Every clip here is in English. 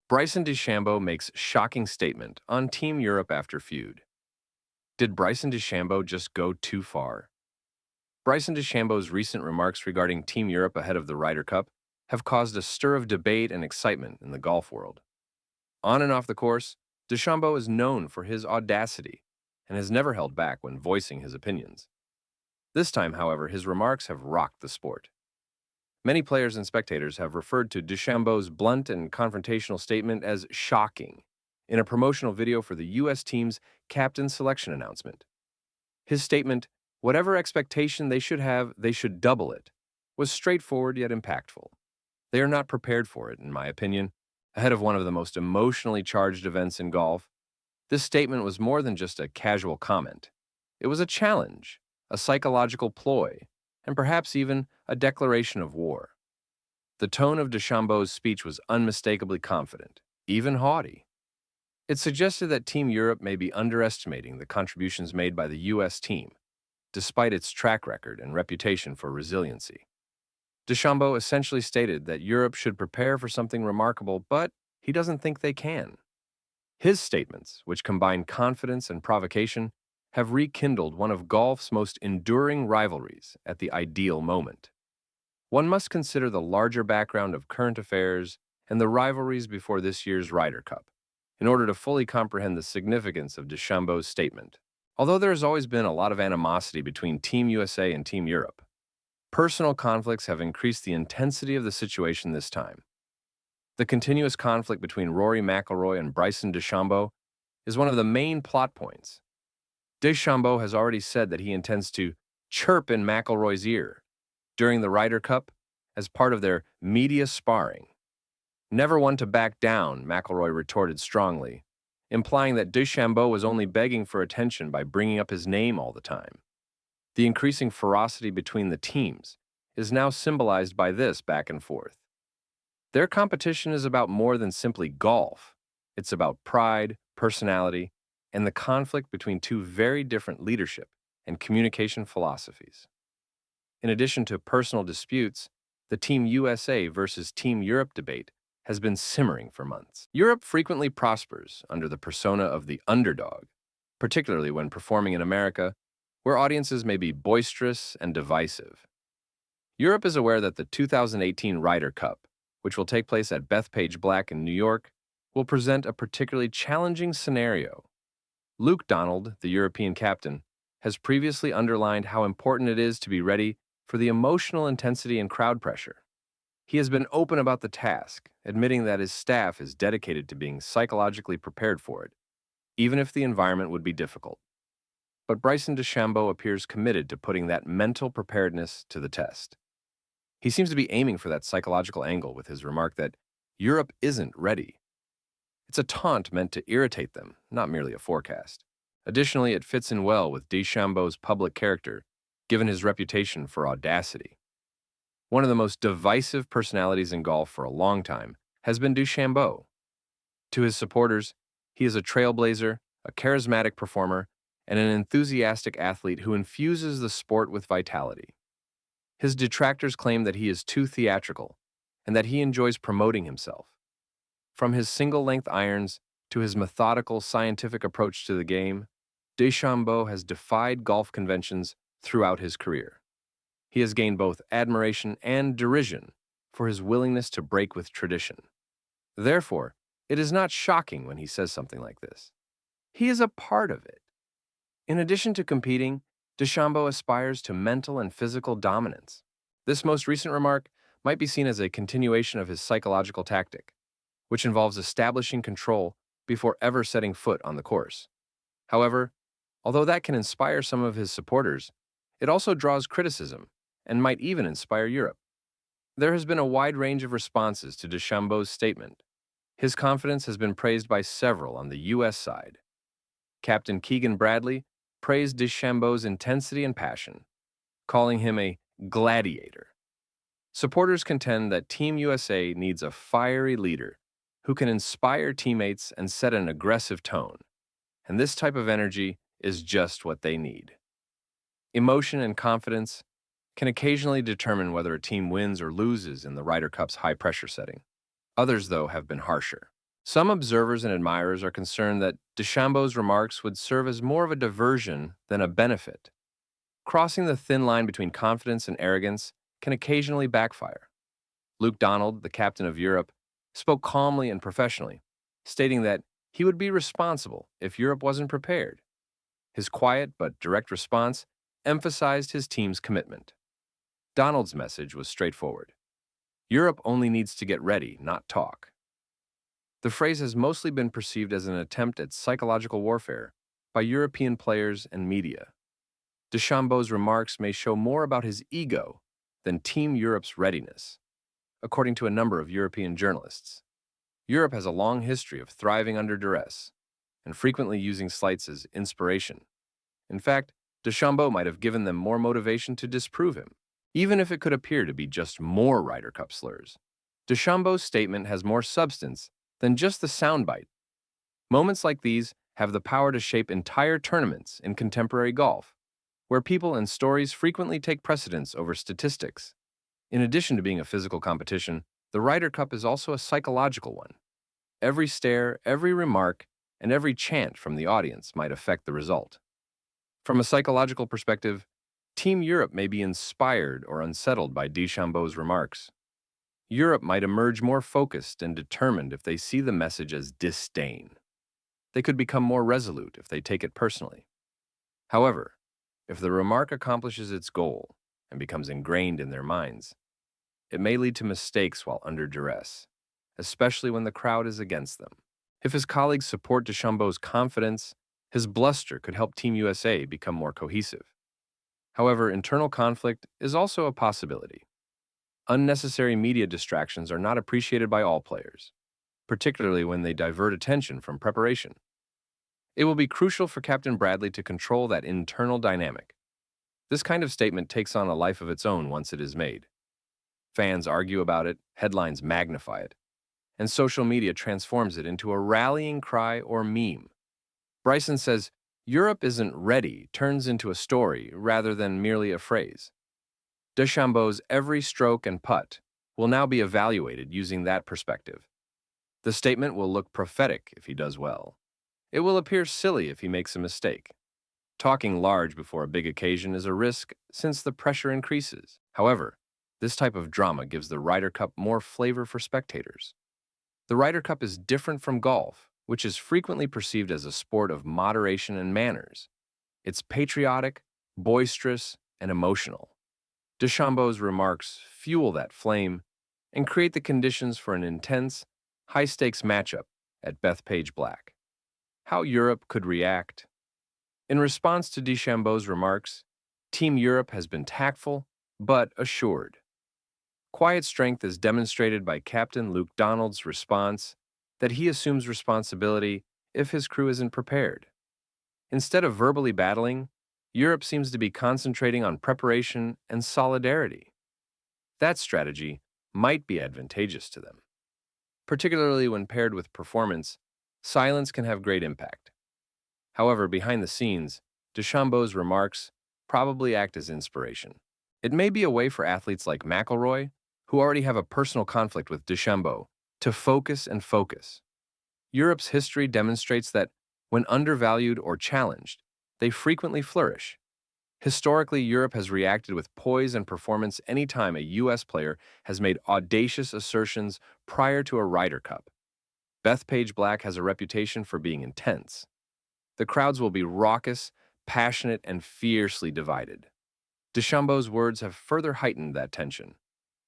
Bryson DeChambeau makes shocking statement on Team Europe after feud. Did Bryson DeChambeau just go too far? Bryson DeChambeau's recent remarks regarding Team Europe ahead of the Ryder Cup have caused a stir of debate and excitement in the golf world. On and off the course, DeChambeau is known for his audacity and has never held back when voicing his opinions. This time, however, his remarks have rocked the sport. Many players and spectators have referred to DeChambeau's blunt and confrontational statement as shocking in a promotional video for the U.S. team's captain selection announcement. His statement, "Whatever expectation they should have, they should double it," was straightforward yet impactful. They are not prepared for it, in my opinion, ahead of one of the most emotionally charged events in golf. This statement was more than just a casual comment. It was a challenge, a psychological ploy, and perhaps even a declaration of war. The tone of DeChambeau's speech was unmistakably confident, even haughty. It suggested that Team Europe may be underestimating the contributions made by the U.S. team, despite its track record and reputation for resiliency. DeChambeau essentially stated that Europe should prepare for something remarkable, but he doesn't think they can. His statements, which combine confidence and provocation, have rekindled one of golf's most enduring rivalries at the ideal moment. One must consider the larger background of current affairs and the rivalries before this year's Ryder Cup in order to fully comprehend the significance of DeChambeau's statement. Although there has always been a lot of animosity between Team USA and Team Europe, personal conflicts have increased the intensity of the situation this time. The continuous conflict between Rory McIlroy and Bryson DeChambeau is one of the main plot points. DeChambeau has already said that he intends to chirp in McIlroy's ear during the Ryder Cup as part of their media sparring. "Never one to back down," McIlroy retorted strongly, implying that DeChambeau was only begging for attention by bringing up his name all the time. The increasing ferocity between the teams is now symbolized by this back and forth. Their competition is about more than simply golf. It's about pride, personality, and the conflict between two very different leadership and communication philosophies. In addition to personal disputes, the Team USA versus Team Europe debate has been simmering for months. Europe frequently prospers under the persona of the underdog, particularly when performing in America, where audiences may be boisterous and divisive. Europe is aware that the 2018 Ryder Cup, which will take place at Bethpage Black in New York, will present a particularly challenging scenario. Luke Donald, the European captain, has previously underlined how important it is to be ready for the emotional intensity and crowd pressure. He has been open about the task, admitting that his staff is dedicated to being psychologically prepared for it, even if the environment would be difficult. But Bryson DeChambeau appears committed to putting that mental preparedness to the test. He seems to be aiming for that psychological angle with his remark that Europe isn't ready. It's a taunt meant to irritate them, not merely a forecast. Additionally, it fits in well with DeChambeau's public character, given his reputation for audacity. One of the most divisive personalities in golf for a long time has been DeChambeau. To his supporters, he is a trailblazer, a charismatic performer, and an enthusiastic athlete who infuses the sport with vitality. His detractors claim that he is too theatrical and that he enjoys promoting himself. From his single-length irons to his methodical, scientific approach to the game, DeChambeau has defied golf conventions throughout his career. He has gained both admiration and derision for his willingness to break with tradition. Therefore, it is not shocking when he says something like this. He is a part of it. In addition to competing, DeChambeau aspires to mental and physical dominance. This most recent remark might be seen as a continuation of his psychological tactic, which involves establishing control before ever setting foot on the course. However, although that can inspire some of his supporters, it also draws criticism and might even inspire Europe. There has been a wide range of responses to DeChambeau's statement. His confidence has been praised by several on the U.S. side. Captain Keegan Bradley praised DeChambeau's intensity and passion, calling him a gladiator. Supporters contend that Team USA needs a fiery leader who can inspire teammates and set an aggressive tone, and this type of energy is just what they need. Emotion and confidence can occasionally determine whether a team wins or loses in the Ryder Cup's high-pressure setting. Others, though, have been harsher. Some observers and admirers are concerned that DeChambeau's remarks would serve as more of a diversion than a benefit. Crossing the thin line between confidence and arrogance can occasionally backfire. Luke Donald, the captain of Europe, spoke calmly and professionally, stating that he would be responsible if Europe wasn't prepared. His quiet but direct response emphasized his team's commitment. Donald's message was straightforward. Europe only needs to get ready, not talk. The phrase has mostly been perceived as an attempt at psychological warfare by European players and media. DeChambeau's remarks may show more about his ego than Team Europe's readiness, according to a number of European journalists. Europe has a long history of thriving under duress and frequently using slights as inspiration. In fact, DeChambeau might have given them more motivation to disprove him, even if it could appear to be just more Ryder Cup slurs. DeChambeau's statement has more substance than just the soundbite. Moments like these have the power to shape entire tournaments in contemporary golf, where people and stories frequently take precedence over statistics. In addition to being a physical competition, the Ryder Cup is also a psychological one. Every stare, every remark, and every chant from the audience might affect the result. From a psychological perspective, Team Europe may be inspired or unsettled by DeChambeau's remarks. Europe might emerge more focused and determined if they see the message as disdain. They could become more resolute if they take it personally. However, if the remark accomplishes its goal and becomes ingrained in their minds, it may lead to mistakes while under duress, especially when the crowd is against them. If his colleagues support DeChambeau's confidence, his bluster could help Team USA become more cohesive. However, internal conflict is also a possibility. Unnecessary media distractions are not appreciated by all players, particularly when they divert attention from preparation. It will be crucial for Captain Bradley to control that internal dynamic. This kind of statement takes on a life of its own once it is made. Fans argue about it, headlines magnify it, and social media transforms it into a rallying cry or meme. Bryson says, "Europe isn't ready," turns into a story rather than merely a phrase. DeChambeau's every stroke and putt will now be evaluated using that perspective. The statement will look prophetic if he does well. It will appear silly if he makes a mistake. Talking large before a big occasion is a risk since the pressure increases. However, this type of drama gives the Ryder Cup more flavor for spectators. The Ryder Cup is different from golf, which is frequently perceived as a sport of moderation and manners. It's patriotic, boisterous, and emotional. DeChambeau's remarks fuel that flame and create the conditions for an intense, high-stakes matchup at Bethpage Black. How Europe could react. In response to DeChambeau's remarks, Team Europe has been tactful but assured. Quiet strength is demonstrated by Captain Luke Donald's response that he assumes responsibility if his crew isn't prepared. Instead of verbally battling, Europe seems to be concentrating on preparation and solidarity. That strategy might be advantageous to them. Particularly when paired with performance, silence can have great impact. However, behind the scenes, DeChambeau's remarks probably act as inspiration. It may be a way for athletes like McIlroy, who already have a personal conflict with DeChambeau, to focus and focus. Europe's history demonstrates that when undervalued or challenged, they frequently flourish. Historically, Europe has reacted with poise and performance anytime a U.S. player has made audacious assertions prior to a Ryder Cup. Bethpage Black has a reputation for being intense. The crowds will be raucous, passionate, and fiercely divided. DeChambeau's words have further heightened that tension.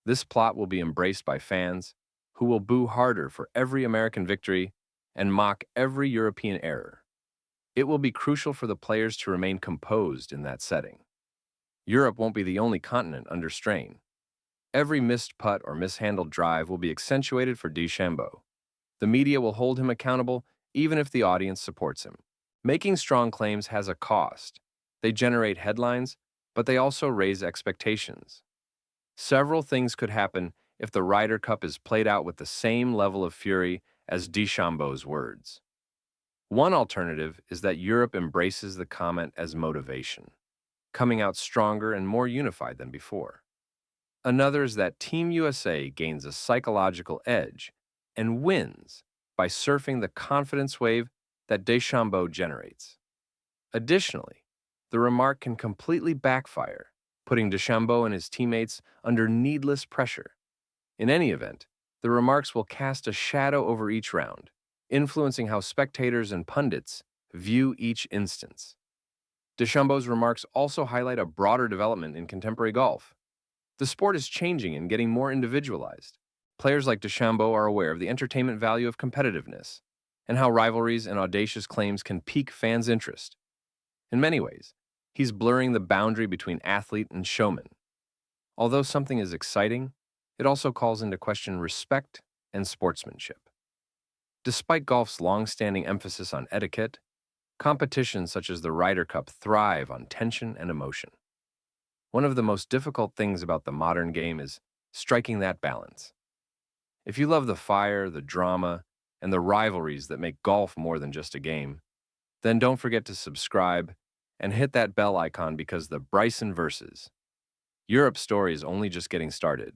This plot will be embraced by fans, who will boo harder for every American victory and mock every European error. It will be crucial for the players to remain composed in that setting. Europe won't be the only continent under strain. Every missed putt or mishandled drive will be accentuated for DeChambeau. The media will hold him accountable even if the audience supports him. Making strong claims has a cost. They generate headlines, but they also raise expectations. Several things could happen if the Ryder Cup is played out with the same level of fury as DeChambeau's words. One alternative is that Europe embraces the comment as motivation, coming out stronger and more unified than before. Another is that Team USA gains a psychological edge and wins by surfing the confidence wave that DeChambeau generates. Additionally, the remark can completely backfire, putting DeChambeau and his teammates under needless pressure. In any event, the remarks will cast a shadow over each round, influencing how spectators and pundits view each instance. DeChambeau's remarks also highlight a broader development in contemporary golf. The sport is changing and getting more individualized. Players like DeChambeau are aware of the entertainment value of competitiveness and how rivalries and audacious claims can pique fans' interest. In many ways, he's blurring the boundary between athlete and showman. Although something is exciting, it also calls into question respect and sportsmanship. Despite golf's long-standing emphasis on etiquette, competitions such as the Ryder Cup thrive on tension and emotion. One of the most difficult things about the modern game is striking that balance. If you love the fire, the drama, and the rivalries that make golf more than just a game, then don't forget to subscribe and hit that bell icon because the Bryson versus Europe story is only just getting started.